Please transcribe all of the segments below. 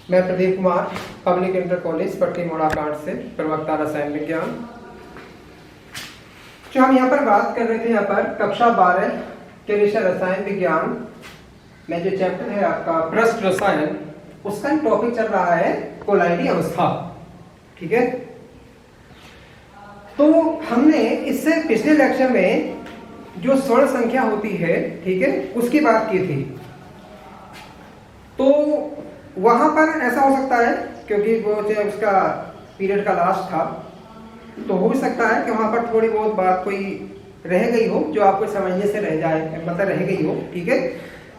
मैं Pradeep Kumar public inter college पट्टी मोड़ा कांड से प्रवक्ता रसायन विज्ञान। जो हम यहाँ पर बात कर रहे थे, यहाँ पर कक्षा 12 के विषय रसायन विज्ञान में जो चैप्टर है आपका पृष्ठ रसायन, उसका टॉपिक चल रहा है कोलाइडी अवस्था। ठीक है, तो हमने इससे पिछले लेक्चर में जो स्वर्ण संख्या होती है, ठीक है, उसकी बात की थी। तो वहां पर ऐसा हो सकता है, क्योंकि वो जो उसका पीरियड का लास्ट था, तो हो सकता है कि वहां पर थोड़ी बहुत बात कोई रह गई हो जो आपको समझने से रह जाए, मतलब रह गई हो। ठीक है,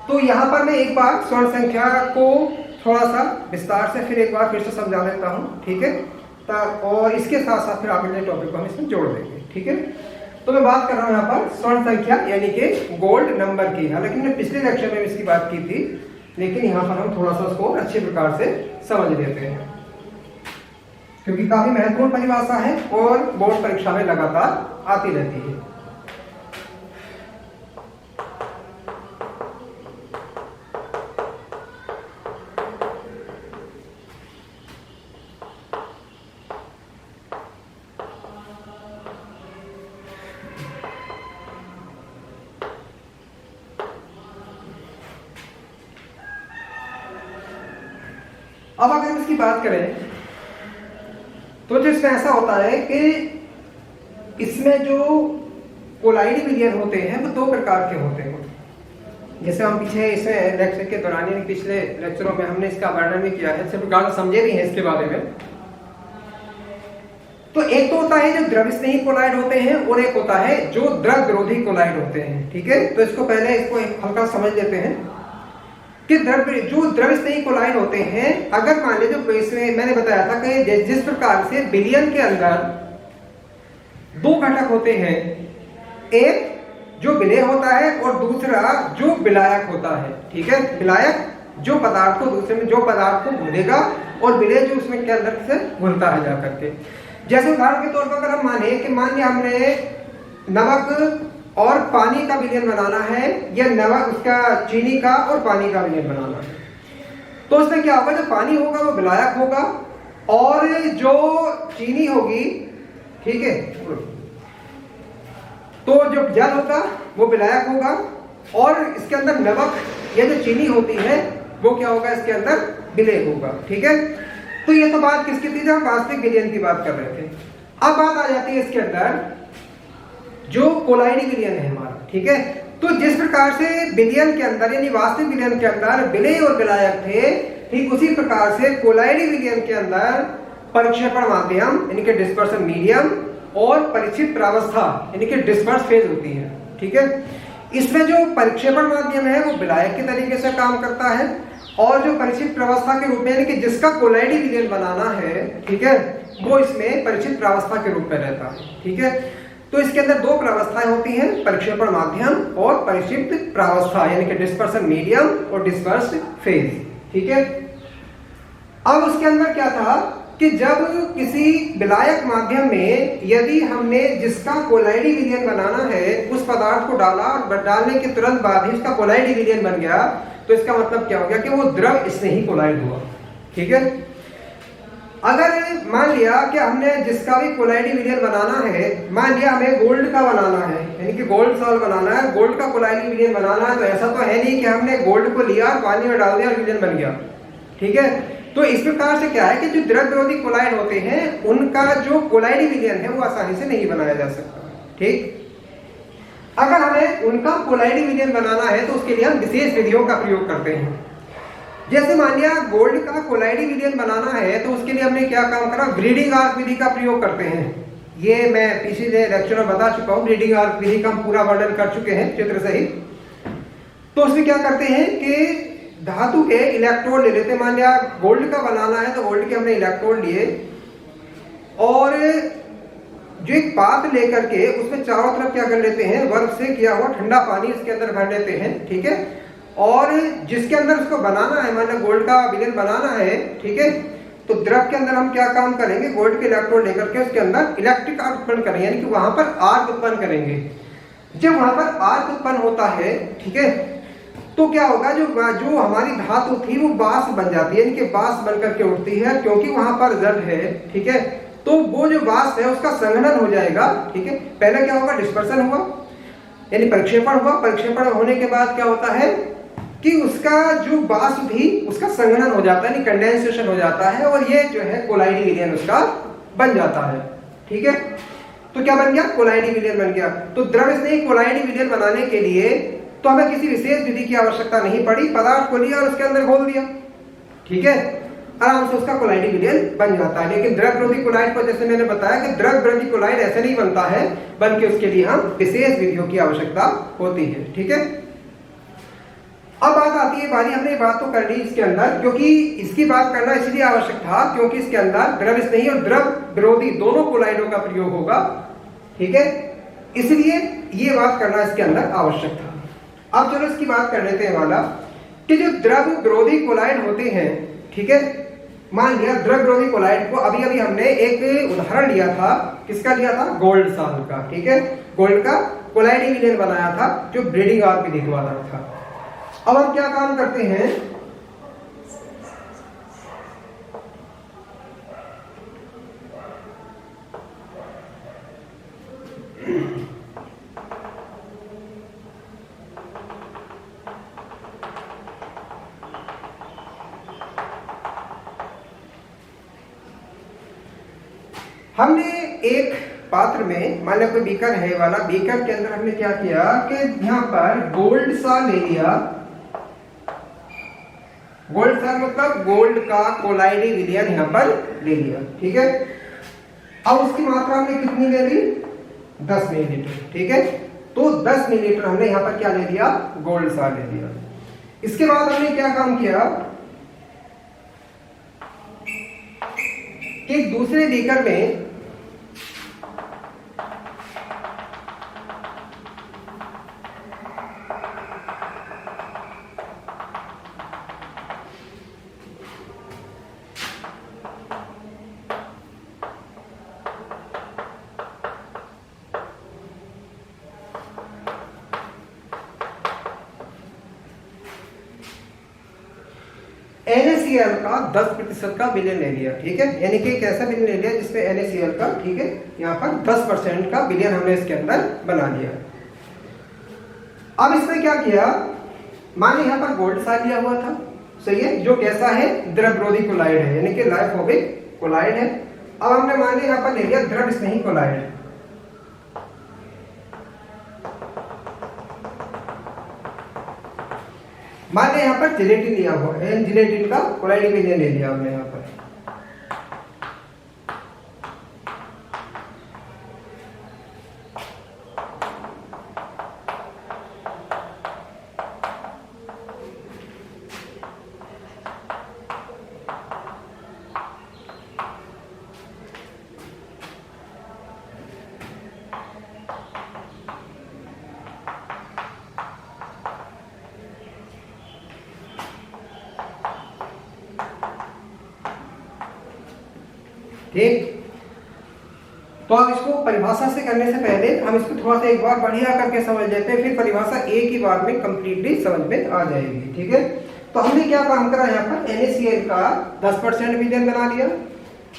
तो यहाँ पर मैं एक बार स्वर्ण संख्या को थोड़ा सा विस्तार से फिर एक बार फिर से समझा देता हूँ। ठीक है, और इसके साथ साथ फिर आगे टॉपिक को हम इसमें जोड़ देंगे। ठीक है, तो मैं बात कर रहा हूँ यहाँ पर स्वर्ण संख्या यानी कि गोल्ड नंबर की। हालांकि मैंने पिछले लेक्चर में इसकी बात की थी, लेकिन यहाँ पर हम थोड़ा सा उसको अच्छे प्रकार से समझ लेते हैं, क्योंकि काफी महत्वपूर्ण परिभाषा है और बोर्ड परीक्षा में लगातार आती रहती है। अब अगर हम इसकी बात करें तो जो इसमें ऐसा होता है कि इसमें जो कोलाइडी विलयन होते हैं वो दो प्रकार के होते हैं। जैसे हम पीछे इसमें लेक्चर के दौरान यानी पिछले लेक्चरों में हमने इसका वर्णन भी किया है, अच्छे प्रकार से समझे भी हैं इसके बारे में। तो एक तो होता है जो द्रव स्नेही कोलाइड होते हैं और एक होता है जो द्रव विरोधी कोलाइड होते हैं। ठीक है, तो इसको पहले इसको हल्का समझ लेते हैं कि जो द्रव स्नेही कोलाइड होते हैं, अगर मान लीजिए जो इसमें मैंने बताया था कि जिस प्रकार से विलयन के अंदर दो घटक होते हैं, एक जो विलेय होता है और दूसरा जो विलायक होता है। ठीक है, विलायक जो पदार्थ को दूसरे में जो पदार्थ को घुलेगा और विलेय जो उसमें के अंदर से घुलता है जाकर के। जैसे उदाहरण के तौर पर अगर हम माने कि मान लिया हमने नमक और पानी का विलयन बनाना है, या नमक उसका चीनी का और पानी का विलयन बनाना है, तो उसमें क्या होगा, जो पानी होगा वो विलायक होगा और जो चीनी होगी, ठीक है, तो जो जल होगा वो विलायक होगा और इसके अंदर नमक या जो चीनी होती है वो क्या होगा, इसके अंदर विलेय होगा। ठीक है, तो ये तो बात किसकी थी, जब वास्तविक विलयन की बात कर रहे थे। अब बात आ जाती है इसके अंदर जो कोलाइडी विलयन है हमारा। ठीक है, तो जिस प्रकार से विलयन के अंदर यानी वास्तविक विलयन के अंदर विलेय और विलायक थे, ठीक उसी प्रकार से कोलाइडी विलयन के अंदर परिक्षेपण माध्यम यानी कि डिस्पर्सन मीडियम और परिक्षिप्त प्रावस्था यानी कि डिस्पर्स फेज होती है। ठीक है, इसमें जो परिक्षेपण माध्यम है वो विलायक के तरीके से काम करता है और जो परिक्षिप्त प्रावस्था के रूप में यानी कि जिसका कोलाइडी विलयन बनाना है, ठीक है, वो इसमें परिक्षिप्त प्रावस्था के रूप में रहता है। ठीक है, तो इसके अंदर दो प्रावस्थाएं होती हैं, परिक्षेपण माध्यम और परिक्षिप्त प्रावस्था यानी कि डिस्पर्सन मीडियम और डिस्पर्स फेज। ठीक है, अब उसके अंदर क्या था कि जब किसी विलायक माध्यम में यदि हमने जिसका कोलाइडी विलयन बनाना है उस पदार्थ को डाला और डालने के तुरंत बाद ही उसका कोलाइडी विलयन बन गया, तो इसका मतलब क्या हो गया कि वो द्रव स्नेही कोलाइड हुआ। ठीक है, अगर मान लिया कि हमने जिसका भी कोलाइडी विलयन बनाना है, मान लिया हमें गोल्ड का बनाना है यानी कि गोल्ड सॉल्ट बनाना है, गोल्ड का कोलाइडी विलयन बनाना है, तो ऐसा तो है नहीं कि हमने गोल्ड को लिया पानी में डाल दिया और विलयन बन गया। ठीक है, तो इस प्रकार से क्या है कि जो द्रव विरोधी कोलाइड होते हैं उनका जो कोलाइडी विलयन है वो आसानी से नहीं बनाया जा सकता। ठीक, अगर हमें उनका कोलाइडी विलयन बनाना है तो उसके लिए हम विशेष विधियों का प्रयोग करते हैं। जैसे मान लिया गोल्ड का कोलाइडी विलयन बनाना है तो उसके लिए हमने क्या काम करा, ब्रीडिंग आर्क विधि का प्रयोग करते हैं। ये मैं पिछले लेक्चर में बता चुका हूँ, ब्रीडिंग आर्क विधि का हम पूरा वर्णन कर चुके हैं चित्र सहित। तो उसमें क्या करते हैं कि धातु के इलेक्ट्रोड ले लेते हैं। मान लिया गोल्ड का बनाना है तो गोल्ड के हमने इलेक्ट्रोड लिए और जो एक पात्र लेकर के उसमें चारों तरफ क्या कर लेते हैं, बर्फ से किया हुआ ठंडा पानी इसके अंदर भर लेते हैं। ठीक है, और जिसके अंदर उसको बनाना है, मान लो गोल्ड का विलयन बनाना है, ठीक है, तो द्रव के अंदर हम क्या काम करेंगे, गोल्ड के इलेक्ट्रोड लेकर के उसके अंदर इलेक्ट्रिक आर्क उत्पन्न करेंगे यानी कि वहां पर आर्क उत्पन्न करेंगे। जब वहां पर आर्क उत्पन्न होता है, ठीक है, तो क्या होगा, जो हमारी धातु थी वो बाष्प बन जाती है, इनके बाष्प बन करके उठती है, क्योंकि वहां पर जल है, ठीक है। तो वो जो बाष्प है उसका संघनन हो जाएगा, ठीक है। पहले क्या होगा, डिस्पर्सन हुआ यानी प्रक्षेपण हुआ, प्रक्षेपण होने के बाद क्या होता है कि उसका जो बाष्प भी उसका संघनन हो जाता है, यानी कंडेंसेशन हो जाता है, और ये जो है कोलाइडी विलयन उसका बन जाता है, ठीक है। तो क्या बन गया, कोलाइडी विलयन बन गया। तो द्रव स्नेही कोलाइडी विलयन बनाने के लिए तो हमें किसी विशेष विधि की आवश्यकता नहीं पड़ी, पदार्थ को लिया और उसके अंदर घोल दिया, ठीक है, आराम से उसका कोलाइडी विलयन बन जाता है। लेकिन द्रव विरोधी कोलाइड को जैसे मैंने बताया कि द्रव विरोधी कोलाइड ऐसे नहीं बनता है, बल्कि उसके लिए हम विशेष विधियों की आवश्यकता होती है, ठीक है। अब बात आती है बारी, हमने बात तो कर ली इसके अंदर, क्योंकि इसकी बात करना इसलिए आवश्यक था क्योंकि इसके अंदर द्रव स्नेही और द्रव विरोधी दोनों कोलाइडों का प्रयोग होगा, ठीक है, इसलिए ये बात करना इसके अंदर आवश्यक था। अब चलो इसकी बात कर लेते हैं वाला कि जो द्रव विरोधी कोलाइड होते हैं, ठीक है, मान लिया द्रव विरोधी कोलाइड को अभी अभी हमने एक उदाहरण लिया था, किसका लिया था, गोल्ड साल का, ठीक है, गोल्ड का कोलाइडी विलयन बनाया था जो ब्रीडिंग आवर विधि द्वारा था। अब हम क्या काम करते हैं, हमने एक पात्र में, मान लो कोई बीकर है वाला, बीकर के अंदर हमने क्या किया कि यहां पर गोल्ड सा ले लिया, गोल्ड सा मतलब गोल्ड का कोलाइडी विलयन यहां पर ले लिया, ठीक है। अब उसकी मात्रा हमने कितनी ले ली, 10 मिलीलीटर, ठीक है। तो 10 मिलीलीटर हमने यहां पर क्या ले लिया, गोल्ड सा ले लिया। इसके बाद हमने क्या काम किया कि एक दूसरे बीकर में NaCl का 10% का विलयन ले लिया, ठीक है, यानी कि एक ऐसा विलयन ले लिया जिसमें NaCl का, ठीक है, यहाँ पर 10% का विलयन हमने इसके अंदर बना लिया। अब इसमें क्या किया, माने यहाँ पर गोल्ड सा लिया हुआ था, सही है, जो कैसा है, द्रव विरोधी कोलाइड है, यानी कि लाइफोबिक कोलाइड है। अब हमने मान लिया यहाँ पर ले लिया द्रव स्नेही कोलाइड, मान लिया यहाँ पर जिलेटिन लिया हुआ है, जिलेटिन का कोलाइडी विलयन ले लिया हमने यहाँ पर। ठीक, तो अब इसको परिभाषा से करने से पहले हम इसको थोड़ा सा एक बार बढ़िया करके समझ लेते हैं, फिर परिभाषा एक ही बार में कंप्लीटली समझ में आ जाएगी, ठीक है। तो हमने क्या काम करा, यहाँ पर NaCl का 10% विलयन बना लिया,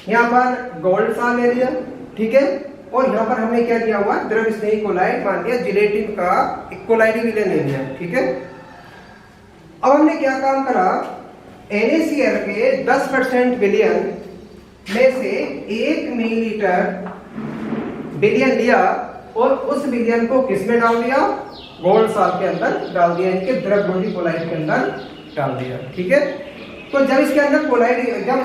यहाँ पर गोल्ड सा ले लिया, ठीक है, और यहाँ पर हमने क्या किया हुआ, द्रव स्नेही कोलाइड मान लिया, जिलेटिन का एक कोलाइडी विलयन ले लिया, ठीक है। अब हमने क्या काम करा, NaCl के 10% विलयन में से 1 मिलीलीटर विलयन लिया और उस विलयन को किसमें डाल दिया, गोल्ड साल के अंदर डाल दिया, इनके द्रव विरोधी कोलाइड के अंदर डाल दिया, ठीक है। तो जब इसके अंदर कोलाइड, जब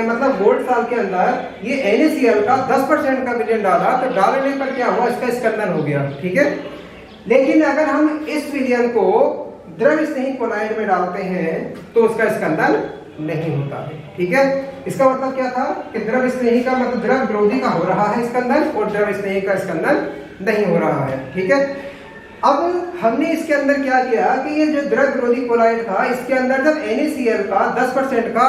मतलब गोल्ड साल के अंदर ये NaCl का 10% का विलयन डाला, तो डालने पर क्या हुआ, इसका स्कंदन हो गया, ठीक है। लेकिन अगर हम इस विलयन को द्रव स्नेही कोलाइड में डालते हैं तो उसका स्कंदन नहीं होता है, ठीक है। इसका मतलब क्या था कि द्रव स्नेही का मतलब द्रव विरोधी का हो रहा है स्कंदन और द्रव स्नेही का स्कंदन नहीं हो रहा है, ठीक है। अब हमने इसके अंदर क्या किया कि ये जो द्रव विरोधी कोलाइड था, इसके अंदर जब NaCl का 10% का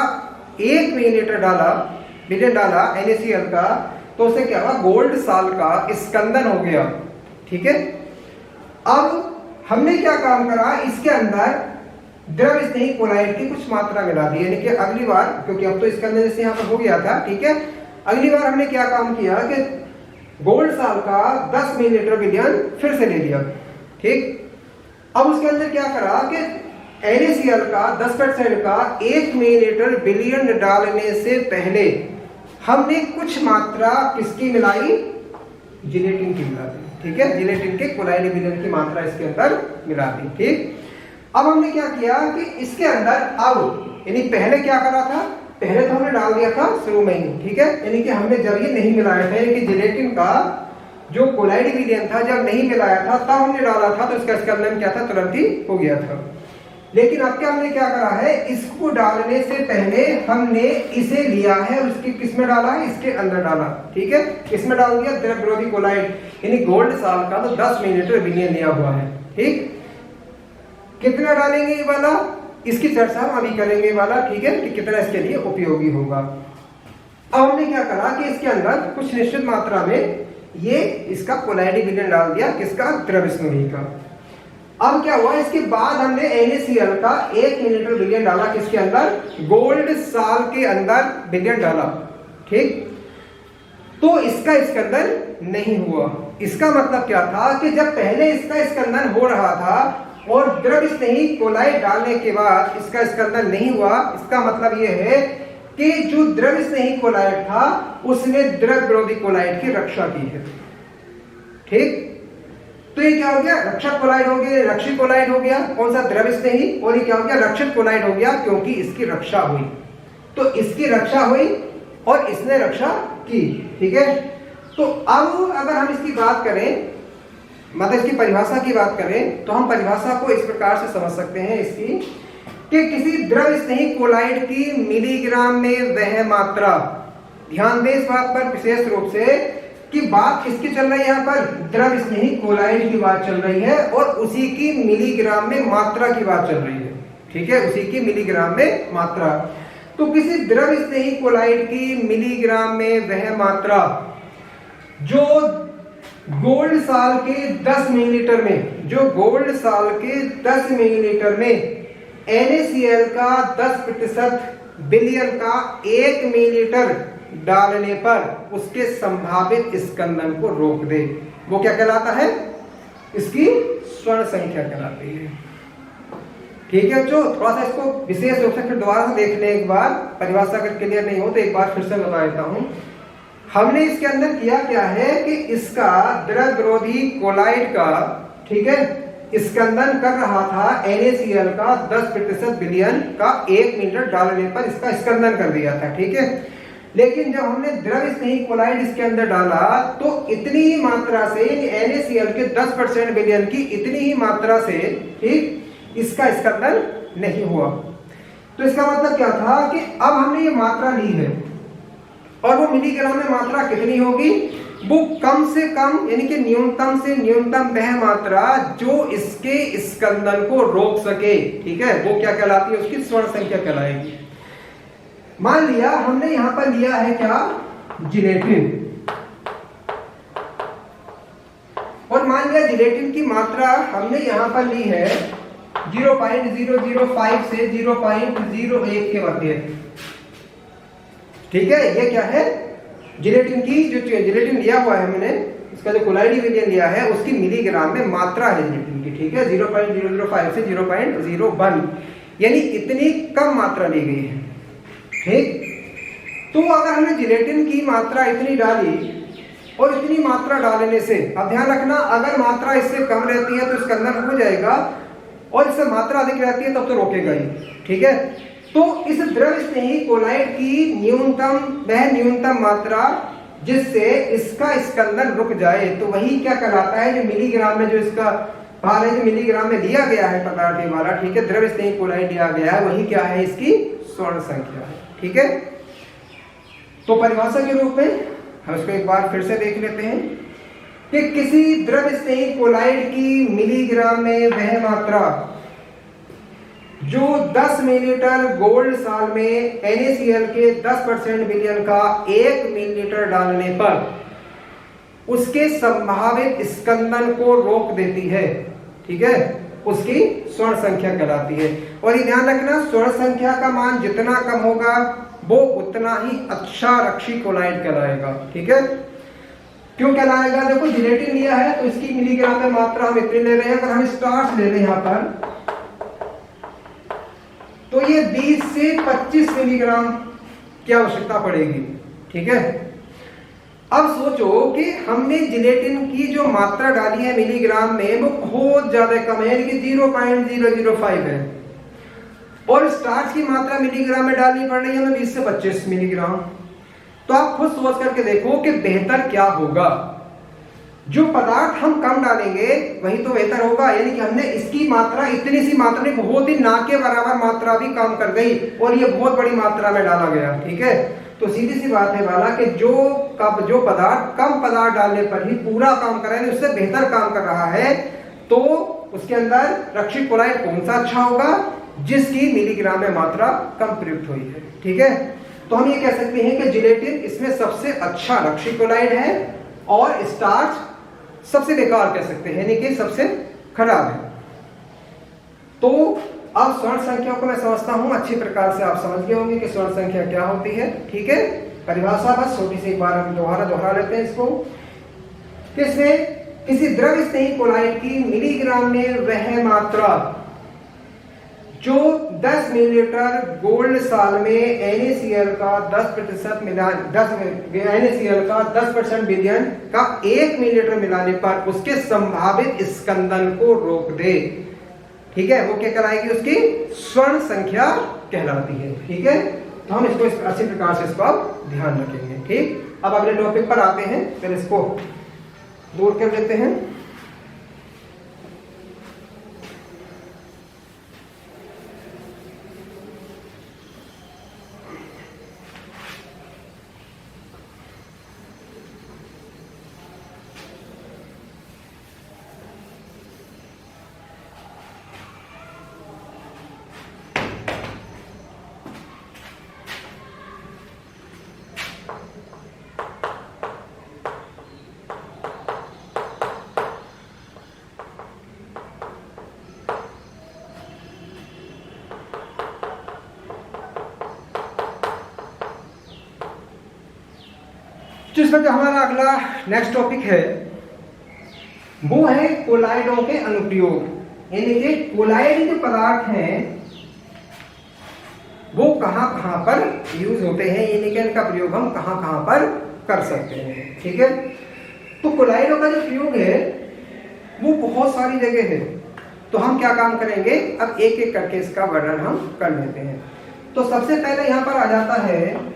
1 मिलीलीटर डाला, विलयन डाला NaCl का, तो उसे क्या हुआ, गोल्ड साल का स्कंदन हो गया, ठीक है। अब हमने क्या काम करा, इसके अंदर द्रव स्नेही कोलाइड की कुछ मात्रा मिला दी, यानी कि अगली बार, क्योंकि अब तो इसके अंदर जैसे यहाँ पर हो गया था, ठीक है, अगली बार हमने क्या काम किया कि गोल्ड साल का 10 मिलीलीटर विलयन फिर से ले लिया, ठीक। अब उसके अंदर क्या करा कि NaCl का 10% का 1 मिलीलीटर विलयन डालने से पहले हमने कुछ मात्रा किसकी मिलाई, जिलेटिन की मिला दी, ठीक है, जिलेटिन के कोलाइड विलयन की मात्रा इसके अंदर मिला दी, ठीक। अब हमने क्या किया कि इसके अंदर अब, यानी पहले क्या करा था, पहले तो हमने डाल दिया था शुरू में ही, ठीक है, यानी कि हमने जब ये नहीं मिलाया था, यानी कि जिलेटिन का जो कोलाइड विलयन था जब नहीं मिलाया था तब हमने डाला था, तो इसका अंदर क्या था, तुरंत ही हो गया था। लेकिन अब क्या हमने क्या करा है, इसको डालने से पहले हमने इसे लिया है, उसकी किसमें डाला है, इसके अंदर डाला, ठीक है, इसमें डाल दिया द्रव विरोधी कोलाइड, यानी गोल्ड साल का तो 10 मिलीलीटर विलयन लिया हुआ है, ठीक। कितना डालेंगे ये वाला, इसकी चर्चा हम अभी करेंगे वाला, ठीक है, कि कितना इसके लिए उपयोगी होगा। अब हमने क्या करा कि इसके अंदर कुछ निश्चित मात्रा में ये इसका कोलाइड विलयन डाल दिया, किसका, द्रव स्नेही का। अब क्या हुआ, इसके बाद हमने NaCl का 1 मिलीलीटर विलयन डाला, किसके अंदर, गोल्ड साल के अंदर विलयन डाला, ठीक। तो इसका इसके अंदर नहीं हुआ, इसका मतलब क्या था कि जब पहले इसका इसके अंदर हो रहा था और द्रव स्नेही कोलाइड डालने के बाद इसका इसके अंदर नहीं हुआ, इसका मतलब यह है कि जो द्रव स्नेही कोलाइड था उसने द्रव विरोधी कोलाइड की रक्षा की है, ठीक। तो ये क्या हो गया, रक्षक कोलाइड हो गया, रक्षित कोलाइड हो गया, कौन सा, द्रव स्नेही, और ये क्या हो गया, रक्षित कोलाइड हो गया, क्योंकि इसकी रक्षा हुई, तो इसकी रक्षा हुई और इसने रक्षा की, ठीक है। तो अब अगर हम इसकी बात करें, मतलब इसकी परिभाषा की बात करें, तो हम परिभाषा को इस प्रकार से समझ सकते हैं इसकी, कि किसी द्रव स्नेही कोलाइड की मिलीग्राम में वह मात्रा, ध्यान दें इस बात पर विशेष रूप से कि बात किसकी चल रही है, यहाँ पर द्रव स्नेही कोलाइड की बात चल रही है और उसी की मिलीग्राम में मात्रा की बात चल रही है, ठीक है, उसी की मिलीग्राम में मात्रा। तो किसी द्रव स्नेही कोलाइड की मिलीग्राम में वह मात्रा जो गोल्ड साल के 10 मिलीलीटर में, जो गोल्ड साल के 10 मिलीलीटर में NaCl का 10% विलयन का 1 मिलीलीटर डालने पर उसके संभावित स्कंदन को रोक दे, वो क्या कहलाता है, इसकी स्वर्ण संख्या कहलाती है, ठीक है। जो थोड़ा सा इसको विशेष रूप से फिर दोबारा से देख लें एक बार, परिभाषा अगर क्लियर नहीं हो तो एक बार फिर से बता देता हूं। हमने इसके अंदर किया क्या है कि इसका द्रव विरोधी कोलाइड का, ठीक है, स्कंदन कर रहा था NaCl का 10% विलयन का 1 मिलीलीटर डालने पर इसका स्कंदन कर दिया था, ठीक है। लेकिन जब हमने द्रव स्नेही कोलाइड इसके अंदर डाला तो इतनी ही मात्रा से, NaCl के 10% विलयन की इतनी ही मात्रा से, ठीक, इसका स्कंदन नहीं हुआ। तो इसका मतलब क्या था कि अब हमने ये मात्रा ली है और वो मिलीग्राम में मात्रा कितनी होगी, वो कम से कम, यानी कि न्यूनतम से न्यूनतम वह मात्रा जो इसके स्कंदन को रोक सके, ठीक है, वो क्या कहलाती है, उसकी स्वर्ण संख्या कहलाएगी। मान लिया हमने यहां पर लिया है क्या, जिलेटिन, और मान लिया जिलेटिन की मात्रा हमने यहां पर ली है 0.005 से 0.01 के मध्य, ठीक है। ये क्या है, जिलेटिन की, जो जिलेटिन लिया हुआ है हमने, इसका जो कोलाइड विलयन लिया है उसकी मिलीग्राम में मात्रा है जिलेटिन की, ठीक है, 0.005 से 0.01, यानी इतनी कम मात्रा ली गई है, ठीक। तो अगर हमने जिलेटिन की मात्रा इतनी डाली और इतनी मात्रा डालने से, अब ध्यान रखना, अगर मात्रा इससे कम रहती है तो इसके अंदर हो जाएगा, और इससे मात्रा अधिक रहती है तब तो रोकेगा ही, ठीक है। तो इस द्रव स्नेही कोलाइड की न्यूनतम, वह न्यूनतम मात्रा जिससे इसका स्कंदन रुक जाए, तो वही क्या कहलाता है, जो मिलीग्राम में, जो इसका भार है, जो मिलीग्राम में दिया गया है पदार्थ वाला, ठीक है, द्रव स्नेही कोलाइड दिया गया है, वही क्या है, इसकी स्वर्ण संख्या है, ठीक है। तो परिभाषा के रूप में हम इसको एक बार फिर से देख लेते हैं कि किसी द्रव स्नेही कोलाइड की मिलीग्राम में वह मात्रा जो 10 मिलीलीटर गोल्ड साल में NaCl के 10% विलयन का 1 मिलीलीटर डालने पर उसके संभावित स्कंदन को रोक देती है, ठीक है, उसकी स्वर्ण संख्या कहलाती है। और ये ध्यान रखना, स्वर्ण संख्या का मान जितना कम होगा वो उतना ही अच्छा रक्षी कोलाइड कहलाएगा। ठीक है, क्यों कहलाएगा? देखो जिलेटिन लिया है तो इसकी मिलीग्राम में मात्रा हम इतनी ले रहे हैं। अगर हम स्टार्च ले रहे हैं यहाँ पर तो ये 20 से 25 मिलीग्राम की आवश्यकता पड़ेगी। ठीक है, अब सोचो कि हमने जिलेटिन की जो मात्रा डाली है मिलीग्राम में वो बहुत ज्यादा कम है, यानी कि 0.005 है, और स्टार्च की मात्रा मिलीग्राम में डालनी पड़ रही है हमें 20 से 25 मिलीग्राम। तो आप खुद सोच करके देखो कि बेहतर क्या होगा। जो पदार्थ हम कम डालेंगे वही तो बेहतर होगा, यानी कि हमने इसकी मात्रा इतनी सी मात्रा नहीं, बहुत ही ना के बराबर मात्रा भी कम कर गई और ये बहुत बड़ी मात्रा में डाला गया। ठीक है, तो सीधी सी बात है वाला कि जो पदार्थ कम पदार्थ डालने पर ही पूरा काम कर रहा है, उससे बेहतर काम कर रहा है, तो उसके अंदर रक्षी कोलाइड कौन सा अच्छा होगा? जिसकी मिलीग्राम में मात्रा कम प्रयुक्त हुई है। ठीक है, तो हम ये कह सकते हैं कि जिलेटिन इसमें सबसे अच्छा रक्षी कोलाइड है और स्टार्च सबसे बेकार कह सकते हैं, यानी कि सबसे खराब है। तो अब स्वर्ण संख्या को मैं समझता हूं अच्छी प्रकार से आप समझ गए होंगे कि स्वर्ण संख्या क्या होती है। ठीक है, परिभाषा बस छोटी सी एक बार हम दोहरा लेते हैं इसको। इसमें किसी द्रव स्नेही कोलाइड की मिलीग्राम में वह मात्रा जो 10 मिलीलीटर गोल्ड साल में NaCl का 10% मिलान 10 NaCl का 10% विलयन का 1 मिलीलीटर मिलाने पर उसके संभावित स्कंदन को रोक दे। ठीक है, वो क्या कहलाएगी? उसकी स्वर्ण संख्या कहलाती है। ठीक है, तो हम इसको अच्छी प्रकार से इसको ध्यान रखेंगे। ठीक, अब अगले टॉपिक पर आते हैं, फिर इसको दूर कर देते हैं। जिसमें जो हमारा अगला नेक्स्ट टॉपिक है वो है कोलाइडों के अनुप्रयोग, यानी कि कोलाइड जो पदार्थ हैं वो कहां कहां पर यूज होते हैं, यानी कि इनका प्रयोग हम कहां कहां पर कर सकते हैं। ठीक है, तो कोलाइडों का जो प्रयोग है वो बहुत सारी जगह है। तो हम क्या काम करेंगे, अब एक एक करके इसका वर्णन हम कर लेते हैं। तो सबसे पहले यहां पर आ जाता है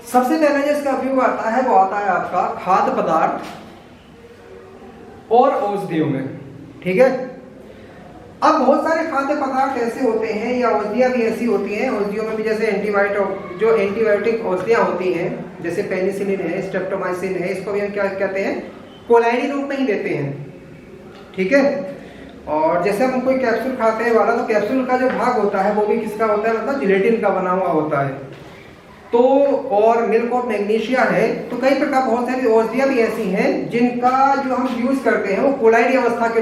सबसे पहले जो इसका उपयोग आता है वो आता है आपका खाद्य पदार्थ और औषधियों में। ठीक है, अब बहुत सारे खाद्य पदार्थ ऐसे होते हैं या औषधियां भी ऐसी होती हैं, औषधियों में भी जैसे एंटीबायोटिक औषधियां होती हैं, जैसे पेनिसिलिन है, स्ट्रेप्टोमाइसिन है, इसको भी हम क्या कहते हैं, कोलाइडी रूप में ही देते हैं। ठीक है, और जैसे हम कोई कैप्सूल खाते हैं वाला, तो कैप्सूल का जो भाग होता है वो भी किसका होता है, मतलब जिलेटिन का बना हुआ होता है। तो और मिल्क ऑफ मैग्नीशिया है। तो कई प्रकार बहुत सारी औषधियां भी ऐसी हैं जिनका जो हम यूज करते हैं वो कोलाइडी अवस्था के